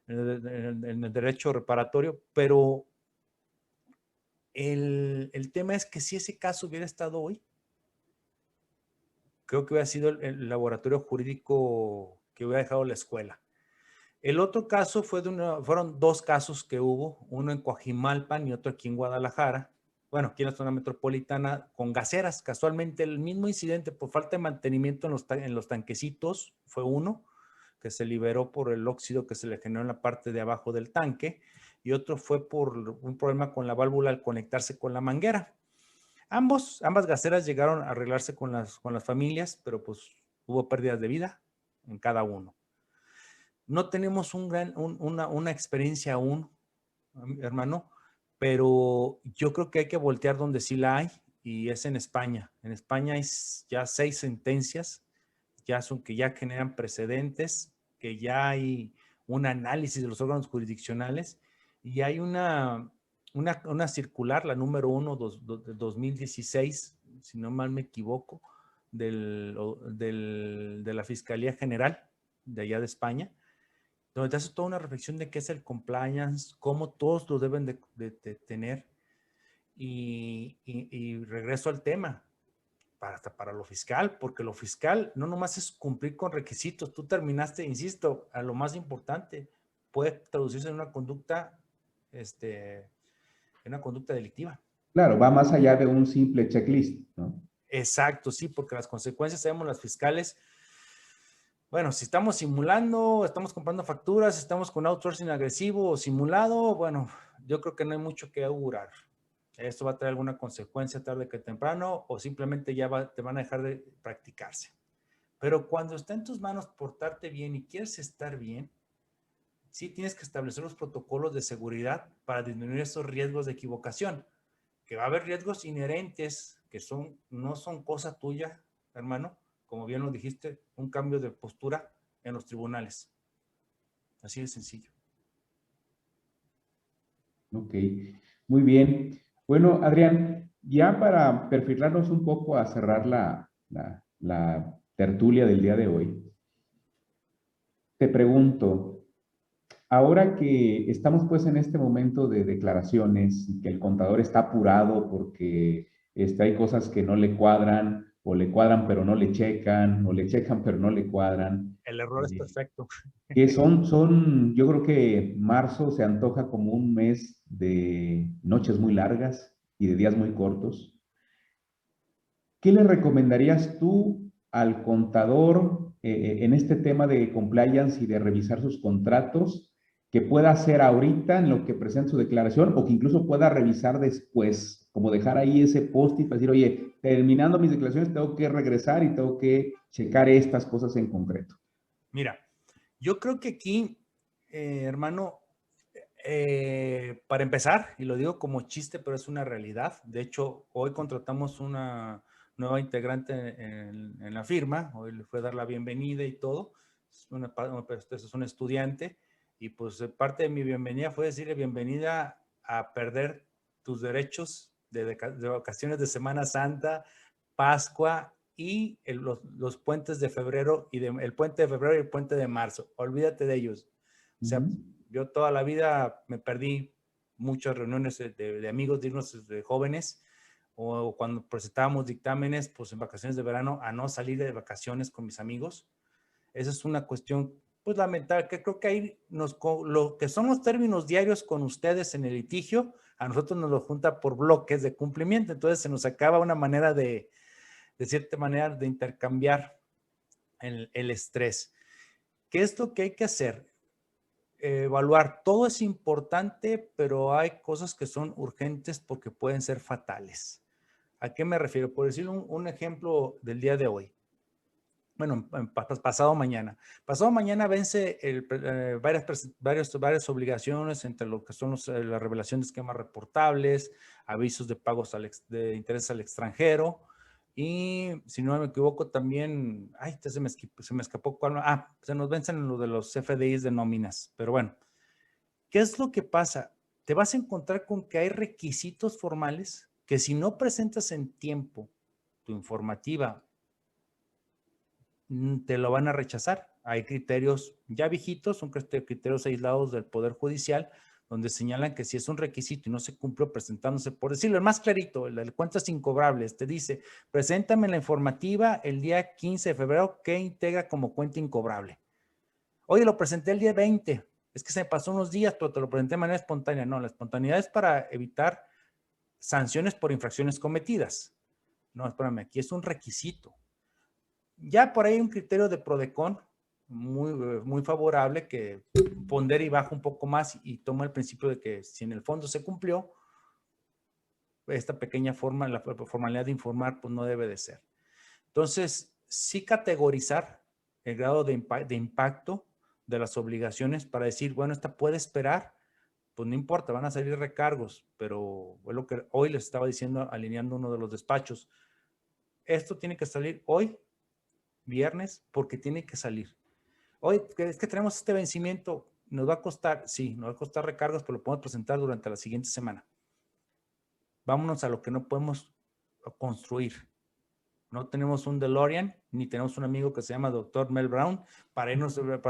en el derecho reparatorio, pero el tema es que si ese caso hubiera estado hoy, creo que hubiera sido el laboratorio jurídico que hubiera dejado la escuela. El otro caso fueron 2 casos que hubo, uno en Coajimalpan y otro aquí en Guadalajara, bueno, aquí en la zona metropolitana, con gaseras. Casualmente el mismo incidente por falta de mantenimiento en los tanquecitos fue uno, que se liberó por el óxido que se le generó en la parte de abajo del tanque, y otro fue por un problema con la válvula al conectarse con la manguera. Ambas gaseras llegaron a arreglarse con las familias, pero pues hubo pérdidas de vida en cada uno. No tenemos una experiencia aún, hermano, pero yo creo que hay que voltear donde sí la hay, y es en España. En España hay ya 6 sentencias, que ya generan precedentes, que ya hay un análisis de los órganos jurisdiccionales, y hay una circular, la número 1 de 2016, si no mal me equivoco, de la Fiscalía General de allá de España, donde te hace toda una reflexión de qué es el compliance, cómo todos lo deben de tener, y regreso al tema, hasta para lo fiscal, porque lo fiscal no nomás es cumplir con requisitos. Tú terminaste, insisto, a lo más importante, puede traducirse en una conducta, delictiva. Claro, va más allá de un simple checklist, ¿no? Exacto, sí, porque las consecuencias, sabemos las fiscales, bueno, si estamos simulando, estamos comprando facturas, estamos con outsourcing agresivo o simulado, bueno, yo creo que no hay mucho que augurar. Esto va a traer alguna consecuencia tarde que temprano, o simplemente ya te van a dejar de practicarse. Pero cuando está en tus manos portarte bien y quieres estar bien, sí tienes que establecer los protocolos de seguridad para disminuir esos riesgos de equivocación. Que va a haber riesgos inherentes que no son cosa tuya, hermano, como bien lo dijiste, un cambio de postura en los tribunales. Así de sencillo. Ok, muy bien. Bueno, Adrián, ya para perfilarnos un poco a cerrar la tertulia del día de hoy, te pregunto, ahora que estamos pues en este momento de declaraciones y que el contador está apurado porque hay cosas que no le cuadran, o le cuadran pero no le checan, o le checan pero no le cuadran, El error es perfecto. que yo creo que marzo se antoja como un mes de noches muy largas y de días muy cortos. ¿Qué le recomendarías tú al contador en este tema de compliance y de revisar sus contratos, que pueda hacer ahorita en lo que presenta su declaración, o que incluso pueda revisar después, como dejar ahí ese post-it para decir, oye, terminando mis declaraciones tengo que regresar y tengo que checar estas cosas en concreto? Mira, yo creo que aquí, hermano, para empezar, y lo digo como chiste, pero es una realidad. De hecho, hoy contratamos una nueva integrante en la firma. Hoy le fue a dar la bienvenida y todo. Es un estudiante, y pues parte de mi bienvenida fue decirle bienvenida a perder tus derechos de vacaciones de Semana Santa, Pascua y los puentes de febrero, el puente de febrero y el puente de marzo. Olvídate de ellos. O sea, yo toda la vida me perdí muchas reuniones de amigos dignos de jóvenes, o cuando presentábamos dictámenes, pues en vacaciones de verano, a no salir de vacaciones con mis amigos. Esa es una cuestión, pues lamentable, que creo que ahí lo que son los términos diarios con ustedes en el litigio, a nosotros nos lo junta por bloques de cumplimiento. Entonces se nos acaba una manera de cierta manera, de intercambiar el estrés. ¿Qué es lo que hay que hacer? Evaluar. Todo es importante, pero hay cosas que son urgentes porque pueden ser fatales. ¿A qué me refiero? Por decir un ejemplo del día de hoy. Bueno, pasado mañana. Pasado mañana vence varias obligaciones, entre lo que son la revelación de esquemas reportables, avisos de pagos de interés al extranjero, y si no me equivoco también, se me escapó cuál. Se nos vencen lo de los FDIs de nóminas. Pero bueno, ¿qué es lo que pasa? Te vas a encontrar con que hay requisitos formales que, si no presentas en tiempo tu informativa, te lo van a rechazar. Hay criterios ya viejitos, son criterios aislados del Poder Judicial, donde señalan que si es un requisito y no se cumplió presentándose, por decirlo, el más clarito, el de cuentas incobrables, te dice, preséntame la informativa el día 15 de febrero que integra como cuenta incobrable. Oye, lo presenté el día 20, es que se me pasó unos días, pero te lo presenté de manera espontánea. No, la espontaneidad es para evitar sanciones por infracciones cometidas. No, espérame, aquí es un requisito. Ya por ahí hay un criterio de PRODECON muy favorable que pondera y baja un poco más y toma el principio de que si en el fondo se cumplió, esta pequeña forma, la formalidad de informar, pues no debe de ser. Entonces, sí categorizar el grado de impacto de las obligaciones para decir, bueno, esta puede esperar, pues no importa, van a salir recargos, pero es lo que hoy les estaba diciendo, alineando uno de los despachos. Esto tiene que salir hoy, viernes, porque tiene que salir. Hoy es que tenemos este vencimiento, nos va a costar, sí, nos va a costar recargos, pero lo podemos presentar durante la siguiente semana. Vámonos a lo que no podemos construir. No tenemos un DeLorean, ni tenemos un amigo que se llama Dr. Mel Brown para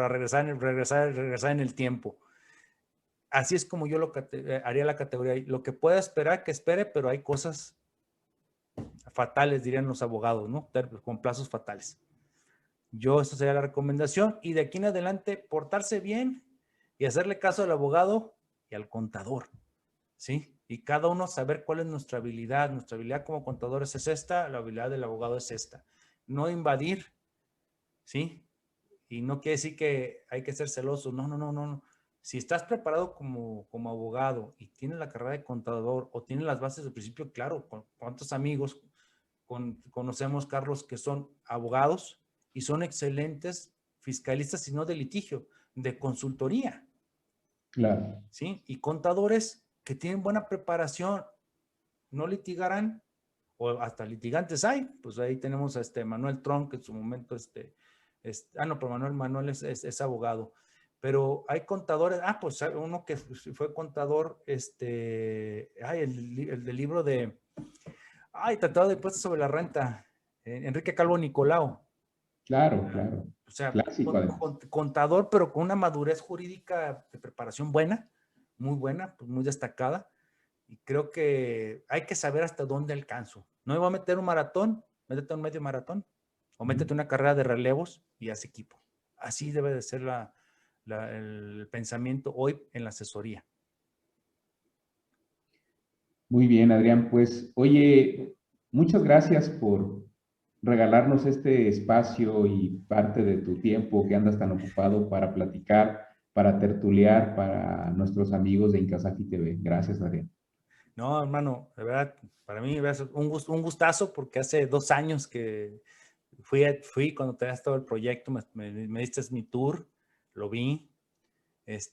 regresar en el tiempo. Así es como yo haría la categoría. Lo que pueda esperar, que espere, pero hay cosas fatales, dirían los abogados, ¿no? Con plazos fatales. Esa sería la recomendación. Y de aquí en adelante, portarse bien y hacerle caso al abogado y al contador, ¿sí? Y cada uno saber cuál es nuestra habilidad. Nuestra habilidad como contadores es esta, la habilidad del abogado es esta. No invadir, ¿sí? Y no quiere decir que hay que ser celoso. No. Si estás preparado como abogado y tienes la carrera de contador o tienes las bases del principio, claro, ¿cuántos amigos conocemos, Carlos, que son abogados y son excelentes fiscalistas y no de litigio, de consultoría? Claro. ¿Sí? Y contadores que tienen buena preparación, no litigarán, o hasta litigantes hay. Pues ahí tenemos a Manuel Tron, que en su momento no, pero Manuel es abogado. Pero hay contadores, pues uno que fue contador, el del libro de, Tratado de Impuestos sobre la Renta, Enrique Calvo Nicolau. Claro. O sea, Clásico, además. contador, pero con una madurez jurídica de preparación buena, muy buena, pues muy destacada. Y creo que hay que saber hasta dónde alcanzo. No me voy a meter un maratón, métete un medio maratón o métete una carrera de relevos y haz equipo. Así debe de ser el pensamiento hoy en la asesoría. Muy bien, Adrián. Pues, oye, muchas gracias por regalarnos este espacio y parte de tu tiempo que andas tan ocupado para platicar, para tertuliar, para nuestros amigos de Incasafi TV. Gracias, Adrián. No, hermano, de verdad, para mí es un gustazo porque hace 2 años que fui cuando te das todo el proyecto, me diste mi tour, lo vi,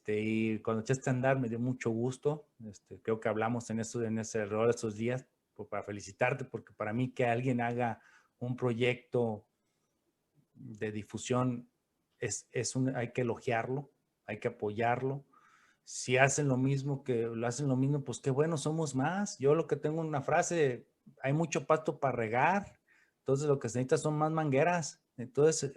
y cuando echaste a andar me dio mucho gusto. Creo que hablamos en ese error estos días para felicitarte, porque para mí que alguien haga un proyecto de difusión hay que elogiarlo, hay que apoyarlo. Si hacen lo mismo pues qué bueno, somos más. Yo lo que tengo una frase, hay mucho pasto para regar, entonces lo que se necesita son más mangueras. Entonces,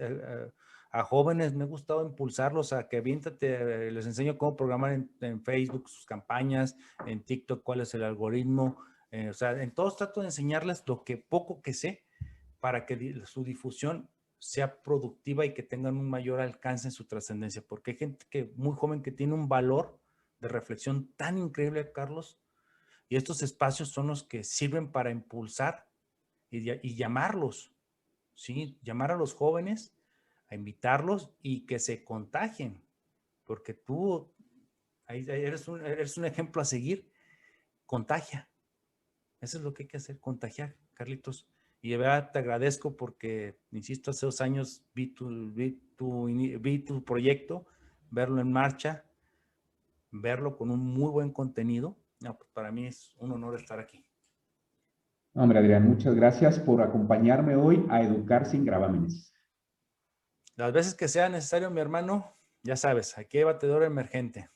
a jóvenes me ha gustado impulsarlos a que les enseño cómo programar en Facebook sus campañas, en TikTok cuál es el algoritmo. O sea, en todos trato de enseñarles lo que poco que sé para que su difusión sea productiva y que tengan un mayor alcance en su trascendencia, porque hay gente muy joven que tiene un valor de reflexión tan increíble, Carlos, y estos espacios son los que sirven para impulsar y llamarlos, ¿sí? Llamar a los jóvenes, a invitarlos y que se contagien, porque tú eres un ejemplo a seguir. Contagia. Eso es lo que hay que hacer, contagiar, Carlitos. Y de verdad te agradezco porque, insisto, hace 2 años vi tu proyecto, verlo en marcha, verlo con un muy buen contenido. No, pues para mí es un honor estar aquí. Hombre, Adrián, muchas gracias por acompañarme hoy a Educar sin gravámenes. Las veces que sea necesario, mi hermano, ya sabes, aquí hay batedor emergente.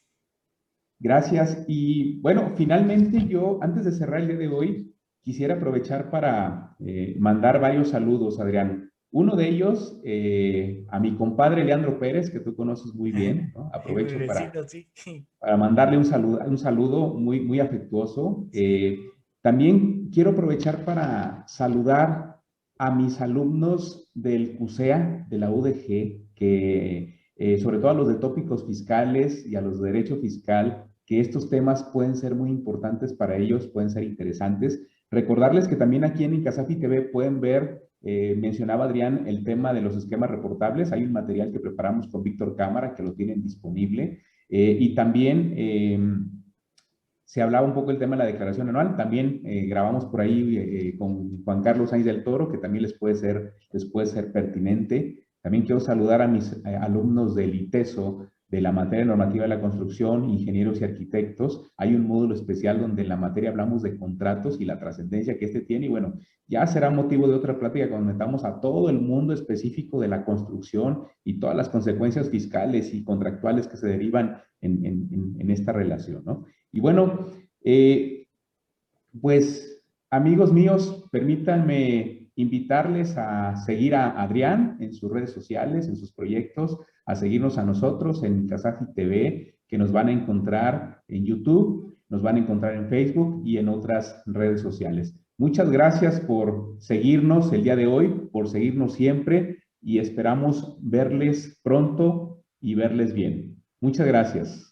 Gracias. Y bueno, finalmente yo, antes de cerrar el día de hoy, quisiera aprovechar para mandar varios saludos, Adrián. Uno de ellos, a mi compadre Leandro Pérez, que tú conoces muy bien, ¿no? Aprovecho para mandarle un saludo muy, muy afectuoso. También quiero aprovechar para saludar a mis alumnos del CUSEA, de la UDG, que sobre todo a los de tópicos fiscales y a los de derecho fiscal, que estos temas pueden ser muy importantes para ellos, pueden ser interesantes. Recordarles que también aquí en Incasafi TV pueden ver, mencionaba Adrián, el tema de los esquemas reportables. Hay un material que preparamos con Víctor Cámara que lo tienen disponible. Y también se hablaba un poco del tema de la declaración anual. También grabamos por ahí con Juan Carlos Sainz del Toro, que también les puede ser pertinente. También quiero saludar a mis alumnos del ITESO, de la materia normativa de la construcción, ingenieros y arquitectos. Hay un módulo especial donde en la materia hablamos de contratos y la trascendencia que este tiene. Y bueno, ya será motivo de otra plática cuando metamos a todo el mundo específico de la construcción y todas las consecuencias fiscales y contractuales que se derivan en esta relación, ¿no? Y bueno, pues amigos míos, permítanme invitarles a seguir a Adrián en sus redes sociales, en sus proyectos, a seguirnos a nosotros en Incasafi TV, que nos van a encontrar en YouTube, nos van a encontrar en Facebook y en otras redes sociales. Muchas gracias por seguirnos el día de hoy, por seguirnos siempre y esperamos verles pronto y verles bien. Muchas gracias.